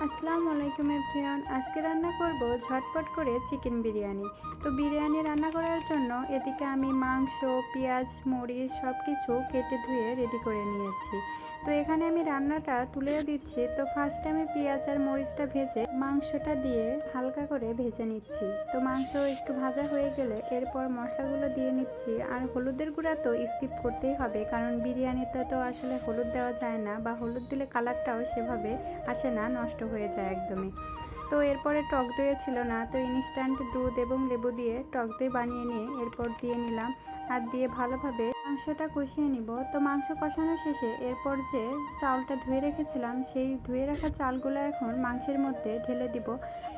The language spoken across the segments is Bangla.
আসসালামু আলাইকুম এভরিওয়ান। আজকে রান্না করব ঝটপট করে চিকেন বিরিয়ানি। তো বিরিয়ানি রান্না করার জন্য এদিকে আমি মাংস, পেঁয়াজ, মরিচ সব কিছু কেটে ধুয়ে রেডি করে নিয়েছি। তো এখানে আমি রান্নাটা তুলেও দিচ্ছি। তো ফার্স্টে আমি পেঁয়াজ আর মরিচটা ভেজে মাংসটা দিয়ে হালকা করে ভেজে নিচ্ছি। তো মাংস একটু ভাজা হয়ে গেলে এরপর মশলাগুলো দিয়ে নিচ্ছি। আর হলুদের গুঁড়া তো স্কিপ করতেই হবে, কারণ বিরিয়ানিতে তো আসলে হলুদ দেওয়া যায় না, বা হলুদ দিলে কালারটাও সেভাবে আসে না, নষ্ট হয়ে যায় একদমই। তো এরপরে টক দইও ছিল না, তো ইনস্ট্যান্ট দুধ এবং লেবু দিয়ে টক দই বানিয়ে নিয়ে এরপর দিয়ে নিলাম। আর দিয়ে ভালোভাবে মাংসটা কষিয়ে নিব। তো মাংস কষানো শেষে এরপর যে চালটা ধুয়ে রেখেছিলাম, সেই ধুয়ে রাখা চালগুলো এখন মাংসের মধ্যে ঢেলে দিব।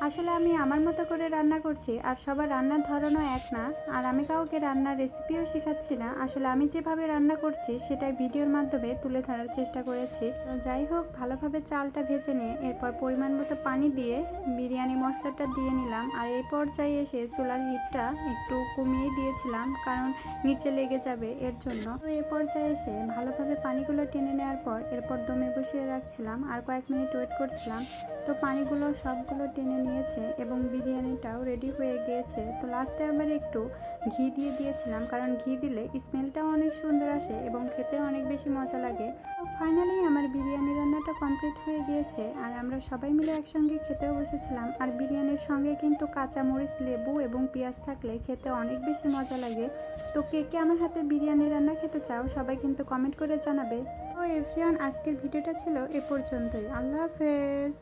আসলে আমি আমার মতো করে রান্না করছি, আর সবার রান্নার ধরনও এক না। আর আমি কাউকে রান্নার রেসিপিও শেখাচ্ছি না, আসলে আমি যেভাবে রান্না করছি সেটাই ভিডিওর মাধ্যমে তুলে ধরার চেষ্টা করেছি। তো যাই হোক, ভালোভাবে চালটা ভেজে নিয়ে এরপর পরিমাণ মতো পানি দিয়ে বিরিয়ানি মশলাটা দিয়ে নিলাম। আর এই পর্যায়ে এসে চুলার হিটটা একটু কমিয়ে দিয়েছিলাম, কারণ নিচে লেগে যাবে এর জন্য। তো এই পর্যায়ে এসে ভালোভাবে পানিগুলো টেনে নেওয়ার পর এরপর দমে বসিয়ে রাখছিলাম, আর কয়েক মিনিট ওয়েট করছিলাম। তো পানিগুলো সবগুলো টেনে নিয়েছে এবং বিরিয়ানিটাও রেডি হয়ে গিয়েছে। তো লাস্টে আবার একটু ঘি দিয়ে দিয়েছিলাম, কারণ ঘি দিলে স্মেলটাও অনেক সুন্দর আসে এবং খেতে অনেক বেশি মজা লাগে। তো ফাইনালি আমার বিরিয়ানি রান্নাটা কমপ্লিট হয়ে গিয়েছে, আর আমরা সবাই মিলে একসঙ্গে খেতেও বসেছিলাম। আর বিরিয়ানির সঙ্গে কিন্তু কাঁচা মরিচ, লেবু এবং পেঁয়াজ থাকলে খেতে অনেক বেশি মজা লাগে। তো কে কে আমার হাতে বিরিয়ানি রান্না খেতে চাও সবাই কিন্তু কমেন্ট করে জানাবে। তো এভরিওয়ান, আজকের ভিডিওটা ছিল এ পর্যন্তই। আল্লাহ হাফেজ।